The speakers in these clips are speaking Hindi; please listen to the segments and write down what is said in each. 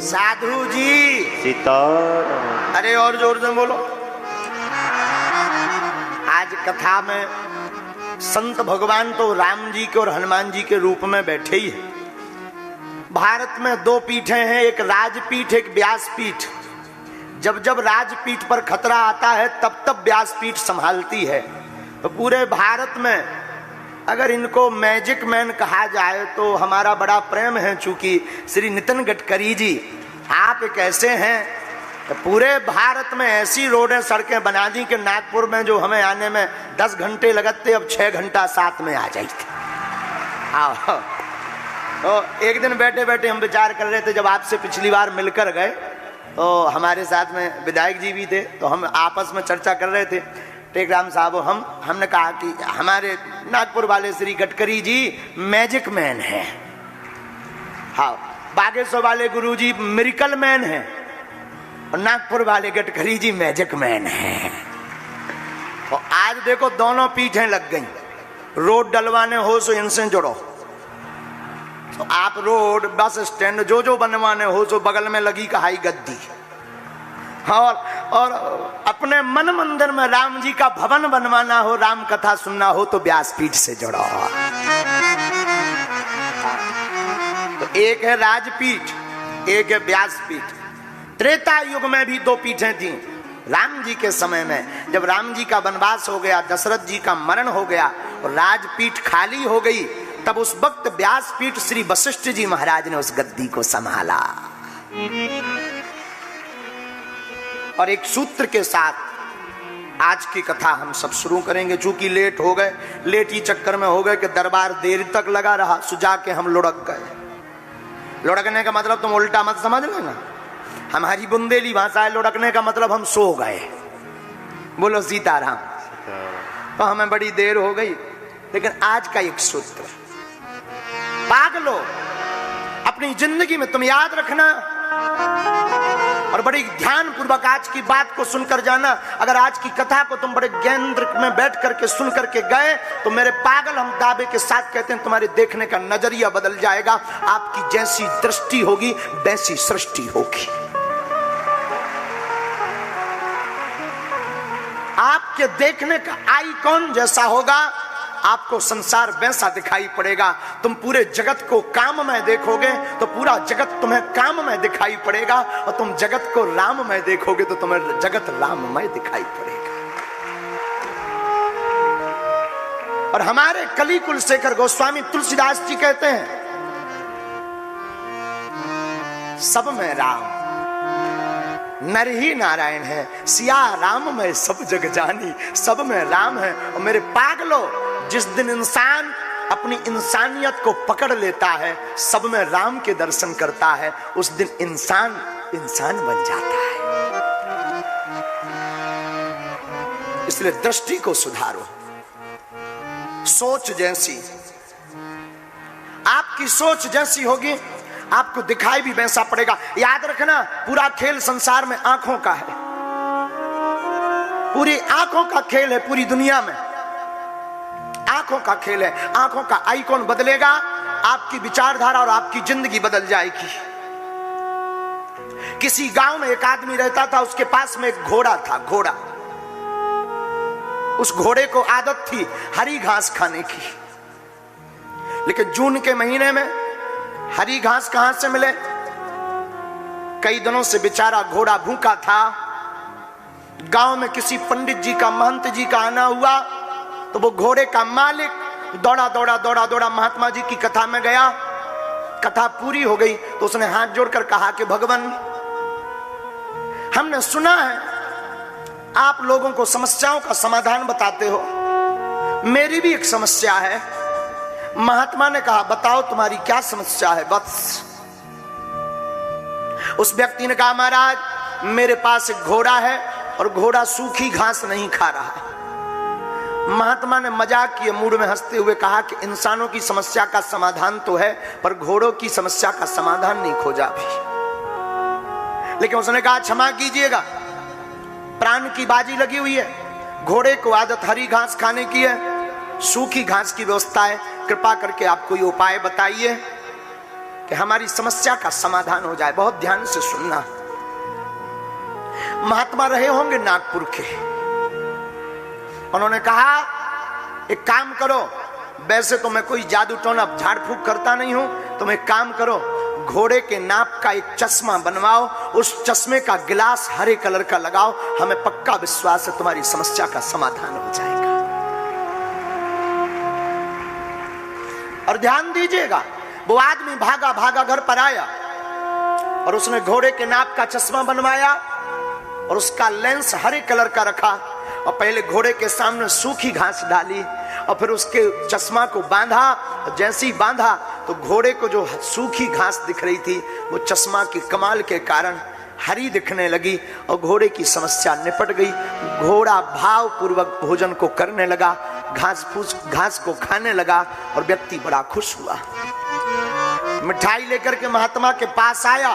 साधु जी सीताराम। अरे और जोर से बोलो। आज कथा में संत भगवान तो राम जी के और हनुमान जी के रूप में बैठे ही है। भारत में दो पीठें हैं, एक राजपीठ एक व्यासपीठ। जब जब राजपीठ पर खतरा आता है तब तब व्यासपीठ संभालती है। तो पूरे भारत में अगर इनको मैजिक मैन कहा जाए तो हमारा बड़ा प्रेम है, चूंकि श्री नितिन गडकरी जी आप एक ऐसे हैं तो पूरे भारत में ऐसी रोडें सड़कें बना दी कि नागपुर में जो हमें आने में 10 घंटे लगते अब 6 घंटा 7 में आ जाते। आओ तो एक दिन बैठे बैठे हम विचार कर रहे थे, जब आपसे पिछली बार मिलकर गए तो हमारे साथ में विधायक जी भी थे, तो हम आपस में चर्चा कर रहे थे। टेकराम साहब हमने कहा कि हमारे नागपुर वाले श्री गडकरी जी मैजिक मैन हैं, हाँ बागेश्वर वाले गुरु जी मिरेकल मैन हैं और नागपुर वाले गडकरी जी मैजिक मैन हैं। तो आज देखो दोनों पीठें लग गई। रोड डलवाने हो सो इनसे जुड़ो, तो आप रोड बस स्टैंड जो बनवाने हो सो बगल में लगी कहाई गद्दी, और अपने मन मंदिर में राम जी का भवन बनवाना हो, राम कथा सुनना हो तो व्यासपीठ से जुड़ो। तो एक है राजपीठ एक है व्यासपीठ। त्रेता युग में भी दो पीठें थी। राम जी के समय में जब राम जी का वनवास हो गया, दशरथ जी का मरण हो गया और राजपीठ खाली हो गई, तब उस वक्त व्यासपीठ श्री वशिष्ठ जी महाराज ने उस गद्दी को संभाला। और एक सूत्र के साथ आज की कथा हम सब शुरू करेंगे। चूंकि लेट हो गए, लेट ही चक्कर में हो गए कि दरबार देर तक लगा रहा, सुजा के हम लुढ़क गए। लुढ़कने का मतलब तुम उल्टा मत समझ लेना, हमारी बुंदेली भाषा है लुढ़कने का मतलब हम सो गए। बोलो सीताराम। तो हमें बड़ी देर हो गई, लेकिन आज का एक सूत्र पागलो अपनी जिंदगी में तुम याद रखना और बड़ी ध्यान पूर्वक आज की बात को सुनकर जाना। अगर आज की कथा को तुम बड़े केंद्र में बैठ करके सुन करके गए तो मेरे पागल हम दावे के साथ कहते हैं तुम्हारे देखने का नजरिया बदल जाएगा। आपकी जैसी दृष्टि होगी वैसी सृष्टि होगी। आपके देखने का आइकॉन जैसा होगा आपको संसार वैसा दिखाई पड़ेगा। तुम पूरे जगत को काम में देखोगे तो पूरा जगत तुम्हें काम में दिखाई पड़ेगा, और तुम जगत को राम में देखोगे तो तुम्हें जगत राममय दिखाई पड़ेगा। और हमारे कलि कुलशेखर गोस्वामी तुलसीदास जी कहते हैं, सब में राम नर ही नारायण है, सिया राम में सब जग जानी। सब में राम है। और मेरे पागलों, जिस दिन इंसान अपनी इंसानियत को पकड़ लेता है, सब में राम के दर्शन करता है, उस दिन इंसान इंसान बन जाता है। इसलिए दृष्टि को सुधारो। सोच जैसी आपकी सोच जैसी होगी आपको दिखाई भी वैसा पड़ेगा। याद रखना, पूरा खेल संसार में आंखों का है। पूरी आंखों का खेल है। पूरी दुनिया में आंखों का खेल है। आंखों का आइकॉन बदलेगा, आपकी विचारधारा और आपकी जिंदगी बदल जाएगी। किसी गांव में एक आदमी रहता था, उसके पास में एक घोड़ा था। घोड़ा, उस घोड़े को आदत थी हरी घास खाने की। लेकिन जून के महीने में हरी घास कहां से मिले? कई दिनों से बेचारा घोड़ा भूखा था। गांव में किसी पंडित जी का, महंत जी का आना हुआ तो वो घोड़े का मालिक दौड़ा दौड़ा दौड़ा दौड़ा महात्मा जी की कथा में गया। कथा पूरी हो गई तो उसने हाथ जोड़कर कहा कि भगवान, हमने सुना है आप लोगों को समस्याओं का समाधान बताते हो, मेरी भी एक समस्या है। महात्मा ने कहा, बताओ तुम्हारी क्या समस्या है बस। उस व्यक्ति ने कहा, महाराज मेरे पास एक घोड़ा है और घोड़ा सूखी घास नहीं खा रहा। महात्मा ने मजाक किए मूड में हंसते हुए कहा कि इंसानों की समस्या का समाधान तो है, पर घोड़ों की समस्या का समाधान नहीं खोजा भी। लेकिन उसने कहा, क्षमा कीजिएगा, प्राण की बाजी लगी हुई है। घोड़े को आदत हरी घास खाने की है, सूखी घास की व्यवस्था है। कृपा करके आप कोई उपाय बताइए कि हमारी समस्या का समाधान हो जाए। बहुत ध्यान से सुनना। महात्मा रहे होंगे नागपुर के, उन्होंने कहा एक काम करो, वैसे तो मैं कोई जादू टोना झाड़ फूक करता नहीं हूं, तुम एक काम करो, घोड़े के नाप का एक चश्मा बनवाओ, उस चश्मे का गिलास हरे कलर का लगाओ, हमें पक्का विश्वास है तुम्हारी समस्या का समाधान हो जाएगा। और ध्यान दीजिएगा, वो आदमी भागा भागा घर पर आया और उसने घोड़े के नाप का चश्मा बनवाया और उसका लेंस हरे कलर का रखा और पहले घोड़े के सामने सूखी घास डाली और फिर उसके चश्मा को बांधा। जैसे ही बांधा तो घोड़े को जो सूखी घास दिख रही थी वो चश्मा की कमाल के कारण हरी दिखने लगी और घोड़े की समस्या निपट गई। घोड़ा भाव पूर्वक भोजन को करने लगा, घास को खाने लगा और व्यक्ति बड़ा खुश हुआ। मिठाई लेकर के महात्मा के पास आया,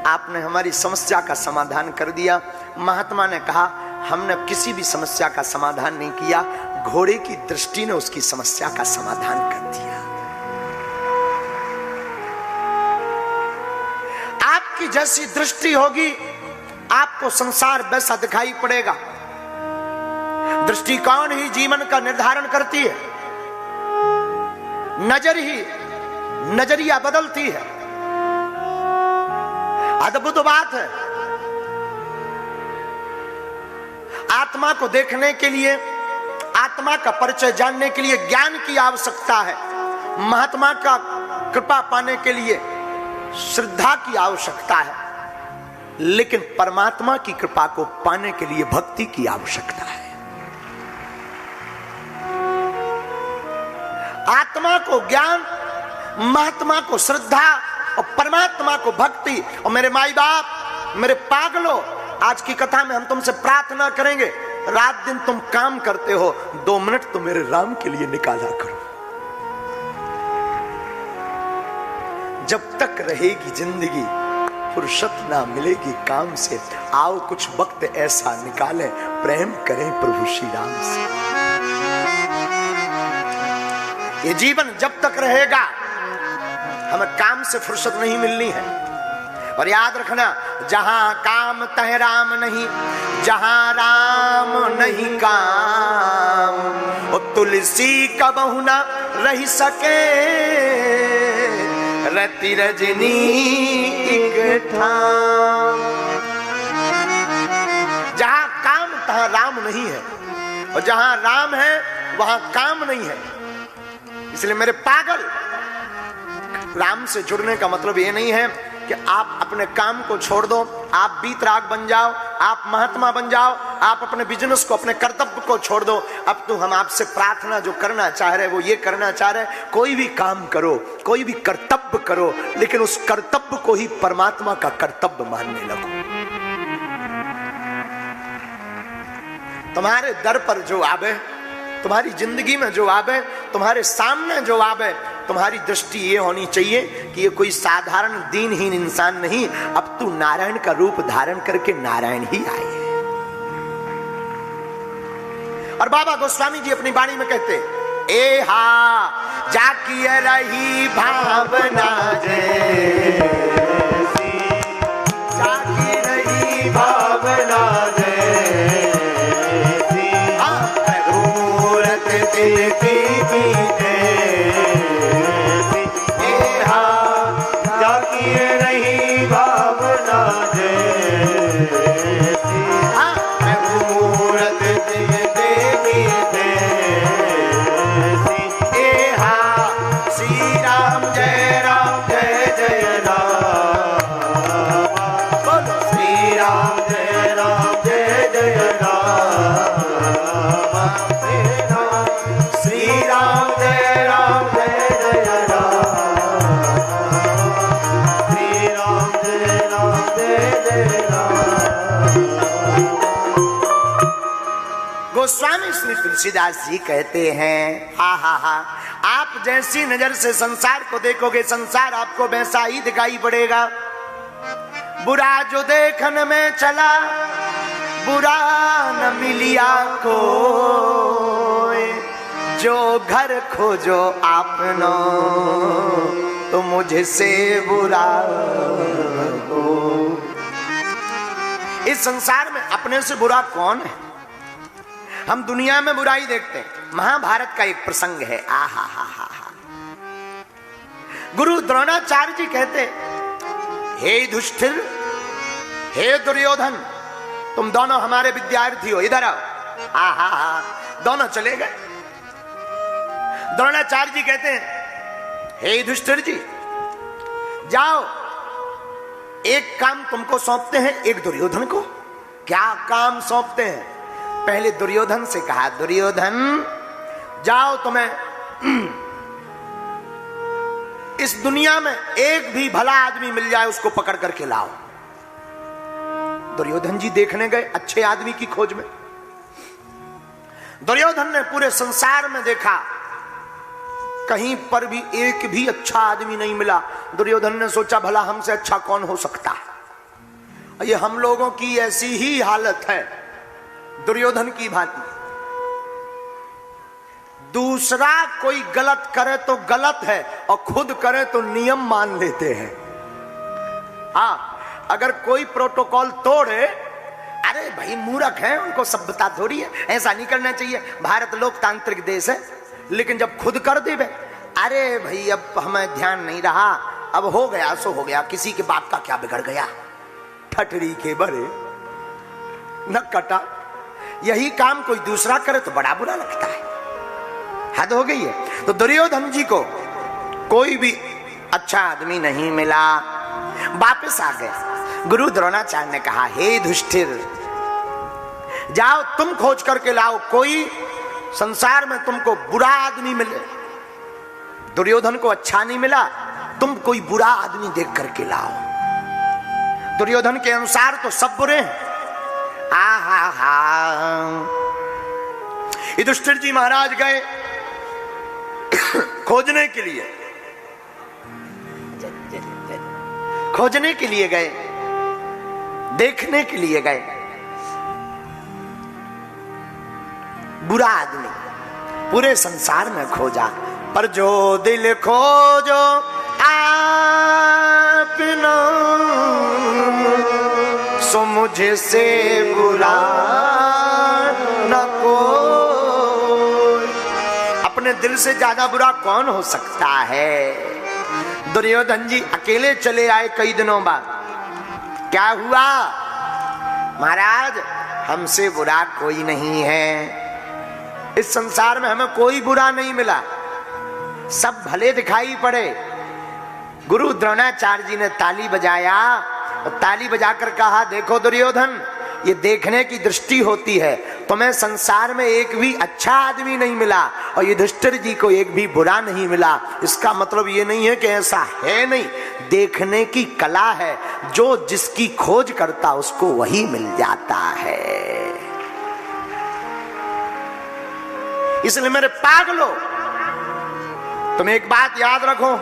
आपने हमारी समस्या का समाधान कर दिया। महात्मा ने कहा हमने किसी भी समस्या का समाधान नहीं किया, घोड़े की दृष्टि ने उसकी समस्या का समाधान कर दिया। आपकी जैसी दृष्टि होगी आपको संसार वैसा दिखाई पड़ेगा। दृष्टिकोण ही जीवन का निर्धारण करती है, नजरिया बदलती है। अद्भुत बात है। आत्मा को देखने के लिए, आत्मा का परिचय जानने के लिए ज्ञान की आवश्यकता है। महात्मा का कृपा पाने के लिए श्रद्धा की आवश्यकता है, लेकिन परमात्मा की कृपा को पाने के लिए भक्ति की आवश्यकता है। आत्मा को ज्ञान, महात्मा को श्रद्धा और परमात्मा को भक्ति। और मेरे माई बाप, मेरे पागलों, आज की कथा में हम तुमसे प्रार्थना करेंगे, रात दिन तुम काम करते हो, 2 मिनट तो मेरे राम के लिए निकाला करो। जब तक रहेगी जिंदगी फुर्सत ना मिलेगी काम से, आओ कुछ वक्त ऐसा निकालें, प्रेम करें प्रभु श्री राम से। ये जीवन जब तक रहेगा हमें काम से फुर्सत नहीं मिलनी है। और याद रखना, जहां काम तह राम नहीं, जहां राम नहीं काम, वो तुलसी कबहु न रह सके, रति रजनी एक ठाम। जहां काम तहां राम नहीं है, और जहां राम है वहां काम नहीं है। इसलिए मेरे पागल, राम से जुड़ने का मतलब ये नहीं है कि आप अपने काम को छोड़ दो, आप बीतराग बन जाओ, आप महात्मा बन जाओ, आप अपने बिजनेस को, अपने कर्तव्य को छोड़ दो। अब तो हम आपसे प्रार्थना जो करना चाह रहे, वो ये करना चाह रहे, कोई भी काम करो, कोई भी कर्तव्य करो, लेकिन उस कर्तव्य को ही परमात्मा का कर्तव्य मानने लगो। तुम्हारे दर पर जो आवे, तुम्हारी जिंदगी में जो आवे, तुम्हारे सामने जो आवे, तुम्हारी दृष्टि ये होनी चाहिए कि ये कोई साधारण दीनहीन इंसान नहीं, अब तू नारायण का रूप धारण करके नारायण ही आए है। और बाबा गोस्वामी जी अपनी वाणी में कहते, ए हा जाकिए रही भावना जैसी, जाकी रही भावना जैसी, मूरत दिल की गोस्वामी श्री तुलसीदास जी कहते हैं, हा हा हा, आप जैसी नजर से संसार को देखोगे, संसार आपको वैसा ही दिखाई पड़ेगा। बुरा जो देखन में चला, बुरा न मिलिया को, जो घर खोजो आपनो तो मुझसे बुरा को। इस संसार में अपने से बुरा कौन है? हम दुनिया में बुराई देखते हैं। महाभारत का एक प्रसंग है, आहा हा हा हा। गुरु द्रोणाचार्य जी कहते, हे युधिष्ठिर, हे दुर्योधन, तुम दोनों हमारे विद्यार्थी हो, इधर आओ। आहा हा। दोनों चले गए। द्रोणाचार्य जी कहते हैं, हे युधिष्ठिर जी, जाओ, एक काम तुमको सौंपते हैं, एक दुर्योधन को। क्या काम सौंपते हैं? पहले दुर्योधन से कहा, दुर्योधन जाओ, तुम्हें इस दुनिया में एक भी भला आदमी मिल जाए उसको पकड़ करके लाओ। दुर्योधन जी देखने गए अच्छे आदमी की खोज में। दुर्योधन ने पूरे संसार में देखा, कहीं पर भी एक भी अच्छा आदमी नहीं मिला। दुर्योधन ने सोचा, भला हमसे अच्छा कौन हो सकता है? ये हम लोगों की ऐसी ही हालत है, दुर्योधन की भांति। दूसरा कोई गलत करे तो गलत है और खुद करे तो नियम मान लेते हैं। हाँ, अगर कोई प्रोटोकॉल तोड़े, अरे भाई मूर्ख है, उनको सभ्यता थोड़ी है, ऐसा नहीं करना चाहिए। भारत लोकतांत्रिक देश है, लेकिन जब खुद कर दे, अरे भाई अब हमें ध्यान नहीं रहा, अब हो गया सो हो गया, किसी के बाप का क्या बिगड़ गया, ठटरी के बड़े न कटा। यही काम कोई दूसरा करे तो बड़ा बुरा लगता है, हद हो गई है। तो दुर्योधन जी को कोई भी अच्छा आदमी नहीं मिला, वापस आ गए। गुरु द्रोणाचार्य ने कहा, हे युधिष्ठिर, जाओ तुम खोज करके लाओ, कोई संसार में तुमको बुरा आदमी मिले। दुर्योधन को अच्छा नहीं मिला, तुम कोई बुरा आदमी देख करके लाओ। दुर्योधन के अनुसार तो सब बुरे हैं। आहा हा। युधिष्ठिर जी महाराज गए खोजने के लिए, खोजने के लिए गए, देखने के लिए गए। बुरा आदमी पूरे संसार में खोजा, पर जो दिल खोजो आपनो सो मुझसे बुरा न कोई। अपने दिल से ज्यादा बुरा कौन हो सकता है? दुर्योधन जी अकेले चले आए कई दिनों बाद। क्या हुआ? महाराज, हमसे बुरा कोई नहीं है, इस संसार में हमें कोई बुरा नहीं मिला, सब भले दिखाई पड़े। गुरु द्रोणाचार्य जी ने ताली बजाया और ताली बजाकर कहा, देखो दुर्योधन, ये देखने की दृष्टि होती है, तुम्हें संसार में एक भी अच्छा आदमी नहीं मिला और युधिष्ठिर जी को एक भी बुरा नहीं मिला। इसका मतलब ये नहीं है कि ऐसा है नहीं, देखने की कला है, जो जिसकी खोज करता उसको वही मिल जाता है। इसलिए मेरे पागलो, तुम एक बात याद रखो,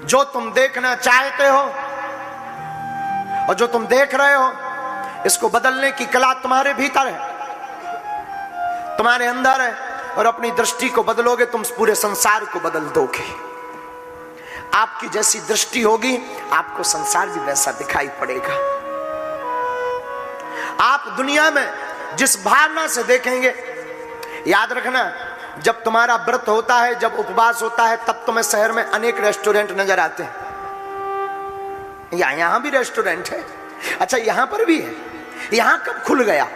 जो तुम देखना चाहते हो और जो तुम देख रहे हो, इसको बदलने की कला तुम्हारे भीतर है, तुम्हारे अंदर है। और अपनी दृष्टि को बदलोगे, तुम पूरे संसार को बदल दोगे। आपकी जैसी दृष्टि होगी, आपको संसार भी वैसा दिखाई पड़ेगा। आप दुनिया में जिस भावना से देखेंगे, याद रखना, जब तुम्हारा व्रत होता है, जब उपवास होता है, तब तुम्हें शहर में अनेक रेस्टोरेंट नजर आते हैं। यहां भी रेस्टोरेंट है। अच्छा, यहां पर भी है। यहां कब खुल गया?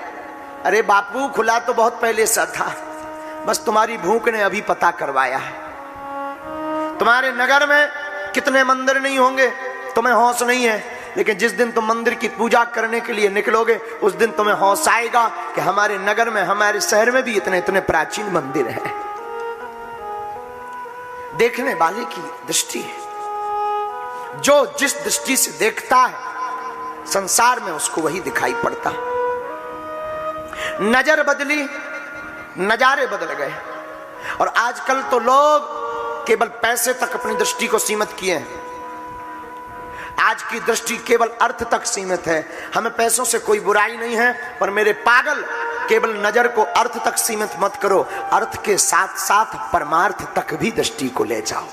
अरे बापू, खुला तो बहुत पहले से था, बस तुम्हारी भूख ने अभी पता करवाया है। तुम्हारे नगर में कितने मंदिर नहीं होंगे, तुम्हें होश नहीं है, लेकिन जिस दिन तुम मंदिर की पूजा करने के लिए निकलोगे, उस दिन तुम्हें होश आएगा कि हमारे नगर में, हमारे शहर में भी इतने इतने प्राचीन मंदिर हैं। देखने वाले की दृष्टि है, जो जिस दृष्टि से देखता है संसार में, उसको वही दिखाई पड़ता। नजर बदली, नजारे बदल गए। और आजकल तो लोग केवल पैसे तक अपनी दृष्टि को सीमित किए हैं। आज की दृष्टि केवल अर्थ तक सीमित है। हमें पैसों से कोई बुराई नहीं है, पर मेरे पागल, केवल नजर को अर्थ तक सीमित मत करो, अर्थ के साथ साथ परमार्थ तक भी दृष्टि को ले जाओ,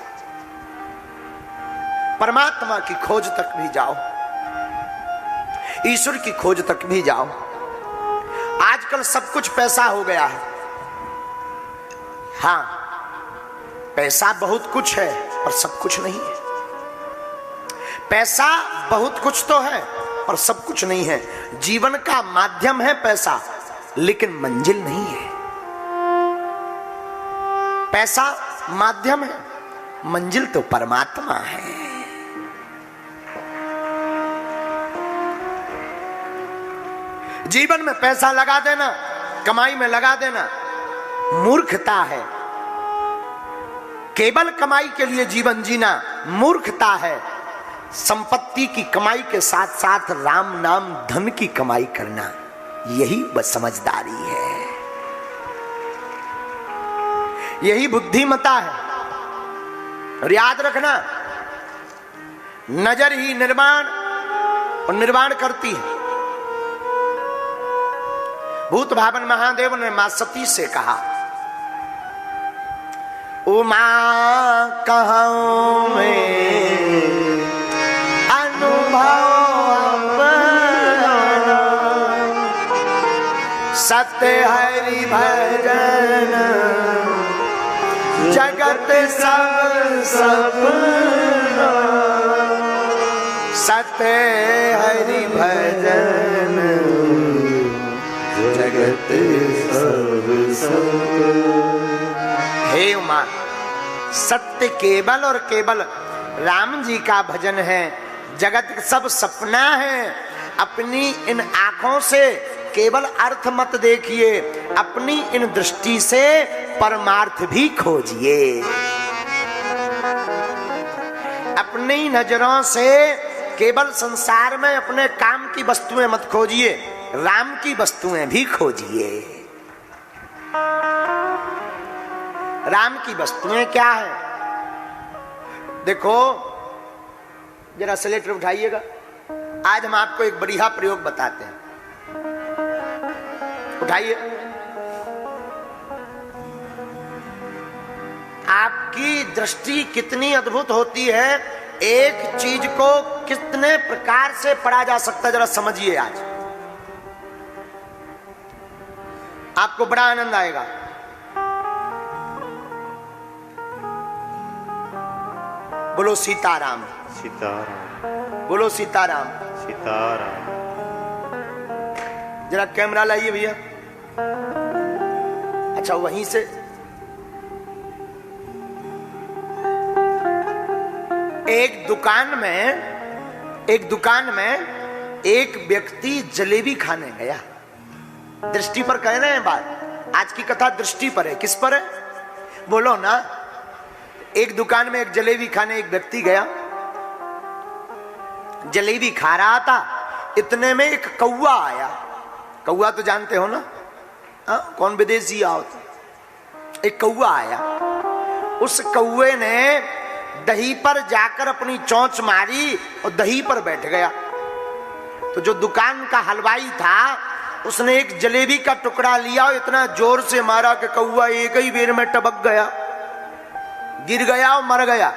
परमात्मा की खोज तक भी जाओ, ईश्वर की खोज तक भी जाओ। आजकल सब कुछ पैसा हो गया है। हां, पैसा बहुत कुछ है और सब कुछ नहीं है। पैसा बहुत कुछ तो है और सब कुछ नहीं है। जीवन का माध्यम है पैसा, लेकिन मंजिल नहीं है। पैसा माध्यम है, मंजिल तो परमात्मा है। जीवन में पैसा लगा देना, कमाई में लगा देना मूर्खता है। केवल कमाई के लिए जीवन जीना मूर्खता है। संपत्ति की कमाई के साथ साथ राम नाम धन की कमाई करना, यही बस समझदारी है, यही बुद्धिमता है। और याद रखना, नजर ही निर्माण और निर्माण करती है। भूत भावन महादेव ने मां सती से कहा, उमा कहूं मैं अनुभव अपना, सत्य हरि भजन जगत सब सपना, सत्य हरि भजन जगत सब सपना। हे उमा, सत्य केवल और केवल राम जी का भजन है, जगत सब सपना है। अपनी इन आंखों से केवल अर्थ मत देखिए, अपनी इन दृष्टि से परमार्थ भी खोजिए। अपनी नजरों से केवल संसार में अपने काम की वस्तुएं मत खोजिए, राम की वस्तुएं भी खोजिए। राम की वस्तुएं क्या है? देखो, जरा सिलेक्टर उठाइएगा। आज हम आपको एक बढ़िया प्रयोग बताते हैं। उठाइए। आपकी दृष्टि कितनी अद्भुत होती है, एक चीज को कितने प्रकार से पढ़ा जा सकता है, जरा समझिए। आज आपको बड़ा आनंद आएगा। बोलो सीताराम। सीताराम। बोलो सीताराम। सीताराम। जरा कैमरा लाइए भैया। अच्छा, वहीं से एक दुकान में एक व्यक्ति जलेबी खाने गया। दृष्टि पर कह रहे हैं बात। आज की कथा दृष्टि पर है। किस पर है बोलो ना। एक दुकान में एक जलेबी खाने एक व्यक्ति गया, जलेबी खा रहा था। इतने में एक कौवा आया। कौवा तो जानते हो ना, कौन विदेशी आओ तो। एक कौवा आया। उस कौवे ने दही पर जाकर अपनी चोंच मारी और दही पर बैठ गया। तो जो दुकान का हलवाई था, उसने एक जलेबी का टुकड़ा लिया और इतना जोर से मारा कि कौवा एक ही बेर में टपक गया, गिर गया और मर गया।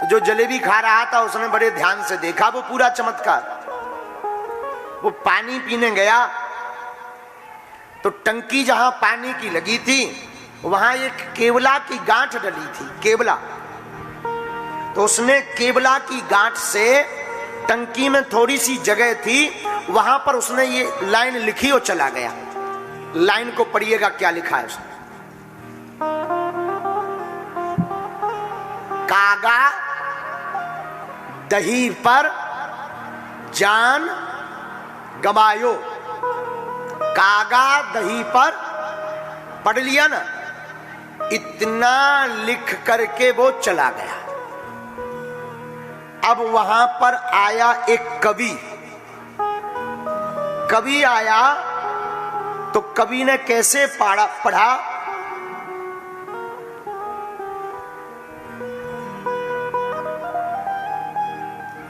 तो जो जलेबी खा रहा था उसने बड़े ध्यान से देखा वो पूरा चमत्कार। वो पानी पीने गया तो टंकी जहां पानी की लगी थी वहां एक केवला की गांठ डली थी। केवला, तो उसने केवला की गांठ से, टंकी में थोड़ी सी जगह थी वहां पर उसने ये लाइन लिखी और चला गया। लाइन को पढ़िएगा क्या लिखा है उसने। कागा दही पर जान गवायो। कागा दही पर, पढ़ लिया ना। इतना लिख करके वो चला गया। अब वहां पर आया एक कवि। कवि आया तो कवि ने कैसे पढ़ा।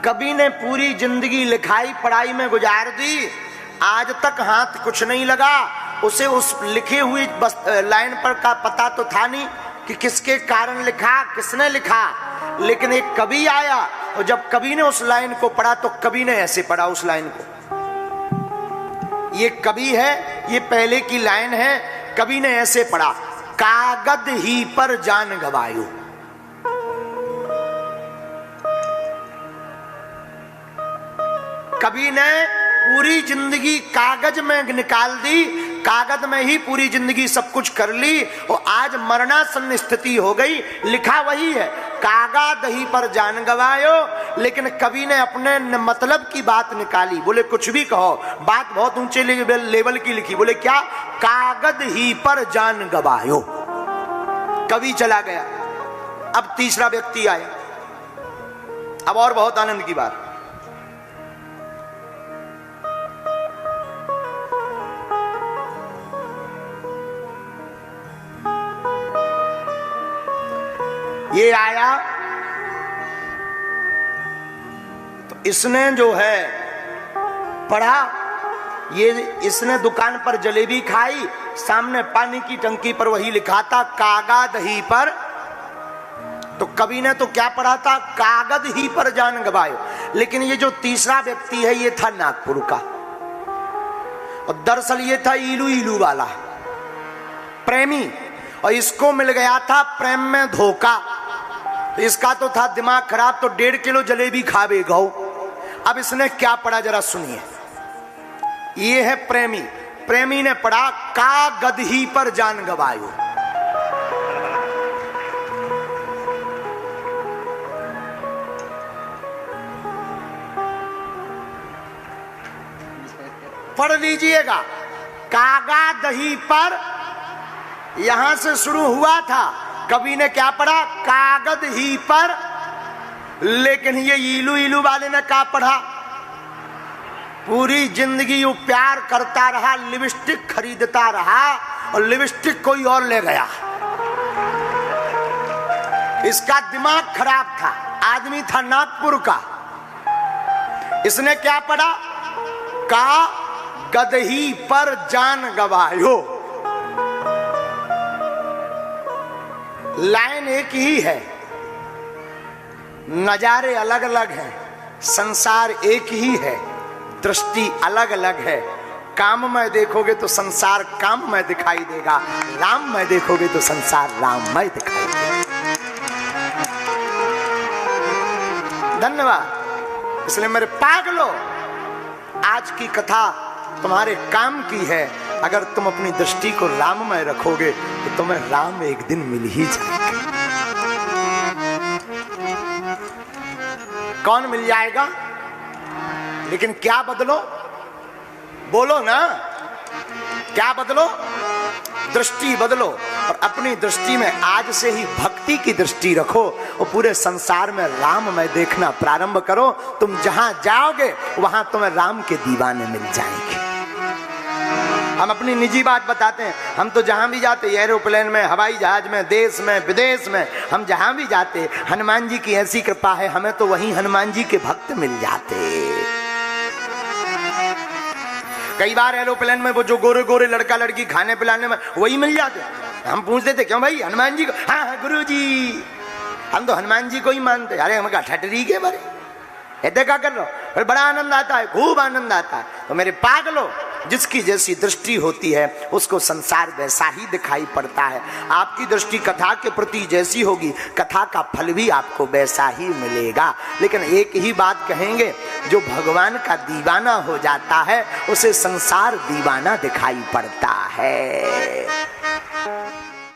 कवि ने पूरी जिंदगी लिखाई पढ़ाई में गुजार दी। आज तक हाथ कुछ नहीं लगा, उसे उस लिखे हुई लाइन पर का पता तो था नहीं कि किसके कारण लिखा, किसने लिखा। लेकिन एक कवि आया और जब कवि ने उस लाइन को पढ़ा तो कवि ने ऐसे पढ़ा उस लाइन को। ये कवि है, ये पहले की लाइन है, कवि ने ऐसे पढ़ा, कागद ही पर जान गवायो। कवि ने पूरी जिंदगी कागज में निकाल दी, कागज में ही पूरी जिंदगी सब कुछ कर ली और आज मरणासन स्थिति हो गई। लिखा वही है, कागज ही पर जान गवायो, लेकिन कवि ने अपने मतलब की बात निकाली। बोले कुछ भी कहो, बात बहुत ऊंचे लेवल की लिखी। बोले क्या? कागज ही पर जान गवायो। कवि चला गया, अब तीसरा व्यक्ति आया। अब और बहुत आनंद की बात, ये आया तो इसने जो है पढ़ा, ये इसने दुकान पर जलेबी खाई, सामने पानी की टंकी पर वही लिखा था कागज ही पर। तो कवि ने तो क्या पढ़ा था? कागज ही पर जान गवायो। लेकिन ये जो तीसरा व्यक्ति है ये था नागपुर का, और दरअसल ये था इलू इलू वाला प्रेमी, और इसको मिल गया था प्रेम में धोखा। इसका तो था दिमाग खराब, तो 1.5 किलो जलेबी खावे गौ। अब इसने क्या पढ़ा जरा सुनिए। ये है प्रेमी, प्रेमी ने पढ़ा कागज ही पर जान गवायो। पढ़ लीजिएगा, कागज ही पर यहां से शुरू हुआ था। कवि ने क्या पढ़ा? कागज ही पर। लेकिन ये इलू इलू वाले ने क्या पढ़ा? पूरी जिंदगी वो प्यार करता रहा, लिपस्टिक खरीदता रहा और लिपस्टिक कोई और ले गया। इसका दिमाग खराब था, आदमी था नागपुर का। इसने क्या पढ़ा? कागज ही पर जान गवायो। लाइन एक ही है, नजारे अलग अलग हैं, संसार एक ही है, दृष्टि अलग अलग है। काम में देखोगे तो संसार काम में दिखाई देगा, राम में देखोगे तो संसार राम में दिखाई देगा। धन्यवाद। इसलिए मेरे पागलो, आज की कथा तुम्हारे काम की है। अगर तुम अपनी दृष्टि को राम में रखोगे तो तुम्हें राम एक दिन मिल ही जाएगा। कौन मिल जाएगा? लेकिन क्या बदलो? बोलो ना, क्या बदलो? दृष्टि बदलो, और अपनी दृष्टि में आज से ही भक्ति की दृष्टि रखो और पूरे संसार में राम में देखना प्रारंभ करो। तुम जहां जाओगे वहां तुम्हें राम के दीवाने मिल जाएंगे। हम अपनी निजी बात बताते हैं, हम तो जहां भी जाते, एरोप्लेन में, हवाई जहाज में, देश में, विदेश में, हम जहां भी जाते, हनुमान जी की ऐसी कृपा है, हमें तो वहीं हनुमान जी के भक्त मिल जाते। कई बार एरोप्लेन में वो जो गोरे गोरे लड़का लड़की खाने पिलाने में वही मिल जाते। हम पूछते थे क्यों भाई? हनुमान जी को। हाँ हाँ गुरु जी, हम तो हनुमान जी को ही मानते। अरे हम कहा ठटरी के बारे ऐसे क्या कर रहे हो? फिर बड़ा आनंद आता है, खूब आनंद आता है। तो मेरे पागलो, जिसकी जैसी दृष्टि होती है उसको संसार वैसा ही दिखाई पड़ता है। आपकी दृष्टि कथा के प्रति जैसी होगी, कथा का फल भी आपको वैसा ही मिलेगा। लेकिन एक ही बात कहेंगे, जो भगवान का दीवाना हो जाता है उसे संसार दीवाना दिखाई पड़ता है।